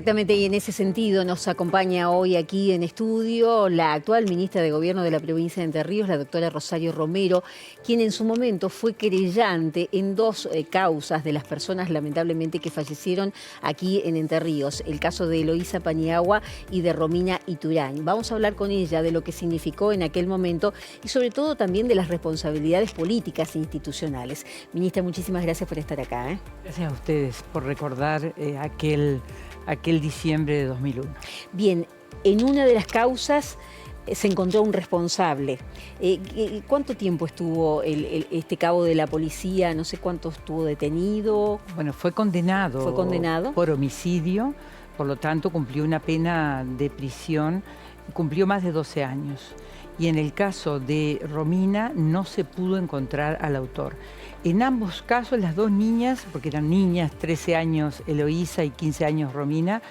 Exactamente, y en ese sentido nos acompaña hoy aquí en estudio la actual ministra de Gobierno de la provincia de Entre Ríos, la doctora Rosario Romero, quien en su momento fue querellante en dos causas de las personas lamentablemente que fallecieron aquí en Entre Ríos, el caso de Eloísa Paniagua y de Romina Iturán. Vamos a hablar con ella de lo que significó en aquel momento y sobre todo también de las responsabilidades políticas e institucionales. Ministra, muchísimas gracias por estar acá. Gracias a ustedes por recordar aquel diciembre de 2001. Bien, en una de las causas se encontró un responsable. ¿Cuánto tiempo estuvo este cabo de la policía? No sé cuánto estuvo detenido. Bueno, fue condenado. ¿Fue condenado? Por homicidio, por lo tanto cumplió una pena de prisión, cumplió más de 12 años. Y en el caso de Romina no se pudo encontrar al autor. En ambos casos las dos niñas, porque eran niñas, 13 años Eloísa y 15 años Romina,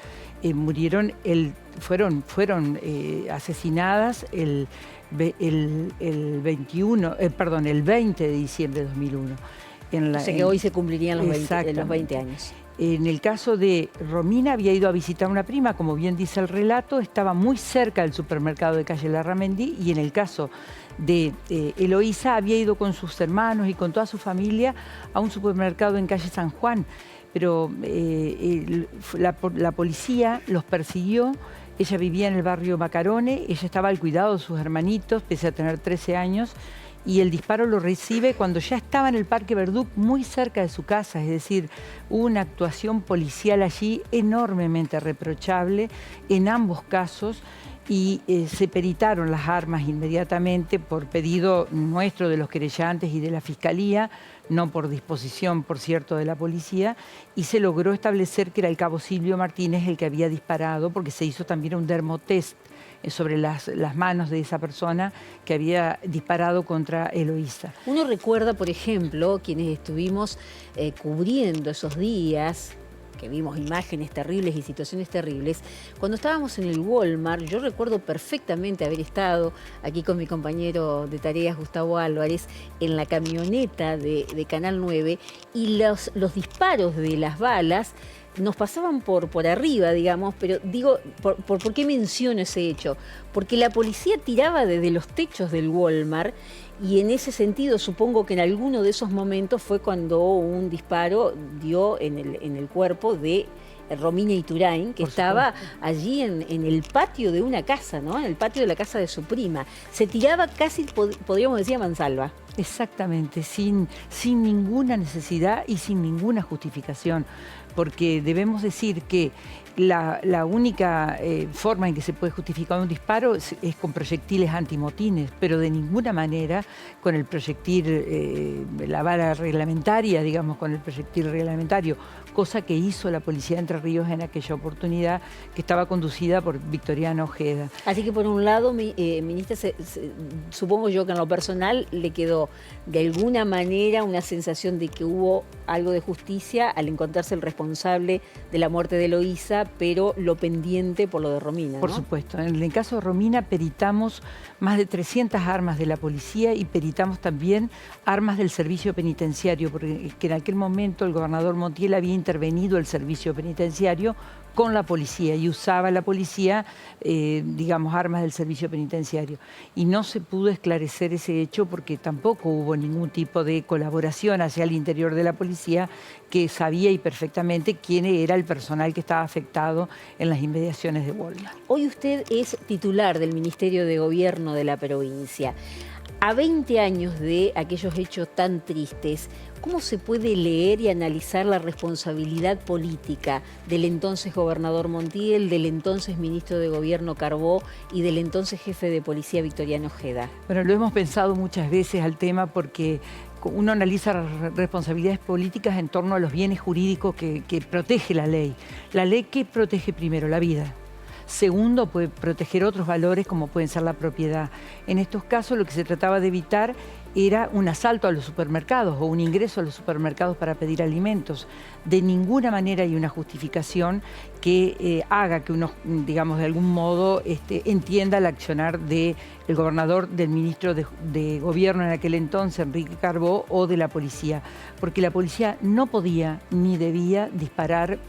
fueron asesinadas el 20 de diciembre de 2001. O sea que hoy se cumplirían los 20 años. En el caso de Romina había ido a visitar a una prima, como bien dice el relato, estaba muy cerca del supermercado de calle Larramendi, y en el caso de Eloísa había ido con sus hermanos y con toda su familia a un supermercado en calle San Juan, pero la policía los persiguió. Ella vivía en el barrio Macarone, ella estaba al cuidado de sus hermanitos, pese a tener 13 años, y el disparo lo recibe cuando ya estaba en el Parque Verduc, muy cerca de su casa. Es decir, hubo una actuación policial allí enormemente reprochable en ambos casos, y se peritaron las armas inmediatamente por pedido nuestro de los querellantes y de la Fiscalía, no por disposición, por cierto, de la policía, y se logró establecer que era el cabo Silvio Martínez el que había disparado, porque se hizo también un dermotest sobre las manos de esa persona que había disparado contra Eloísa. Uno recuerda, por ejemplo, quienes estuvimos cubriendo esos días, que vimos imágenes terribles y situaciones terribles, cuando estábamos en el Walmart, yo recuerdo perfectamente haber estado aquí con mi compañero de tareas, Gustavo Álvarez, en la camioneta de Canal 9, y los disparos de las balas nos pasaban por arriba, digamos, pero digo, ¿por qué menciono ese hecho? Porque la policía tiraba desde los techos del Walmart, y en ese sentido supongo que en alguno de esos momentos fue cuando un disparo dio en el cuerpo de Romina Iturán, que estaba allí en el patio de una casa, ¿no? En el patio de la casa de su prima. Se tiraba casi, podríamos decir, a mansalva. Exactamente, sin ninguna necesidad y sin ninguna justificación, porque debemos decir que la única forma en que se puede justificar un disparo es con proyectiles antimotines, pero de ninguna manera con el proyectil, la bala reglamentaria, digamos, con el proyectil reglamentario, cosa que hizo la policía de Entre Ríos en aquella oportunidad, que estaba conducida por Victoriano Ojeda. Así que por un lado, ministra, supongo yo que en lo personal le quedó de alguna manera una sensación de que hubo algo de justicia al encontrarse el responsable de la muerte de Eloísa, pero lo pendiente por lo de Romina, ¿no? Por supuesto. En el caso de Romina peritamos más de 300 armas de la policía y peritamos también armas del servicio penitenciario, porque en aquel momento el gobernador Montiel había intervenido el servicio penitenciario con la policía y usaba la policía, digamos, armas del servicio penitenciario. Y no se pudo esclarecer ese hecho porque tampoco hubo ningún tipo de colaboración hacia el interior de la policía, que sabía y perfectamente quién era el personal que estaba afectado en las inmediaciones de Walmart. Hoy usted es titular del Ministerio de Gobierno de la provincia. A 20 años de aquellos hechos tan tristes, ¿cómo se puede leer y analizar la responsabilidad política del entonces gobernador Montiel, del entonces ministro de Gobierno Carbó y del entonces jefe de policía Victoriano Ojeda? Bueno, lo hemos pensado muchas veces al tema, porque uno analiza las responsabilidades políticas en torno a los bienes jurídicos que protege la ley. La ley, ¿qué protege primero? La vida. Segundo, puede proteger otros valores como pueden ser la propiedad. En estos casos lo que se trataba de evitar era un asalto a los supermercados o un ingreso a los supermercados para pedir alimentos. De ninguna manera hay una justificación que haga que uno, digamos, de algún modo entienda el accionar del gobernador, del ministro de Gobierno en aquel entonces, Enrique Carbó, o de la policía. Porque la policía no podía ni debía disparar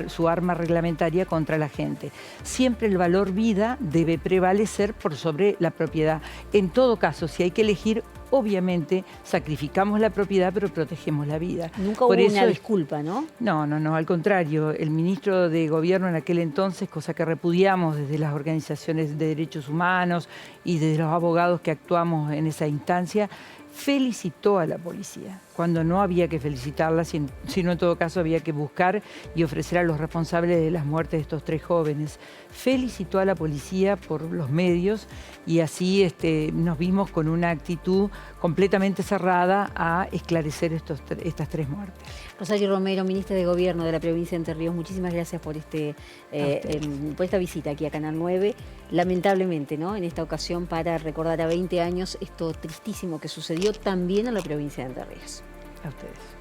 su arma reglamentaria contra la gente. Siempre el valor vida debe prevalecer por sobre la propiedad. En todo caso, si hay que elegir, obviamente sacrificamos la propiedad, pero protegemos la vida. Nunca hubo una disculpa, ¿no? No, al contrario. El ministro de Gobierno en aquel entonces, cosa que repudiamos desde las organizaciones de derechos humanos y desde los abogados que actuamos en esa instancia, felicitó a la policía, cuando no había que felicitarla, sino en todo caso había que buscar y ofrecer a los responsables de las muertes de estos 3 jóvenes. Felicitó a la policía por los medios y así nos vimos con una actitud completamente cerrada a esclarecer estas 3 muertes. Rosario Romero, ministra de Gobierno de la provincia de Entre Ríos, muchísimas gracias por, por esta visita aquí a Canal 9. Lamentablemente, ¿no?, en esta ocasión para recordar a 20 años esto tristísimo que sucedió también en la provincia de Entre Ríos. A ustedes.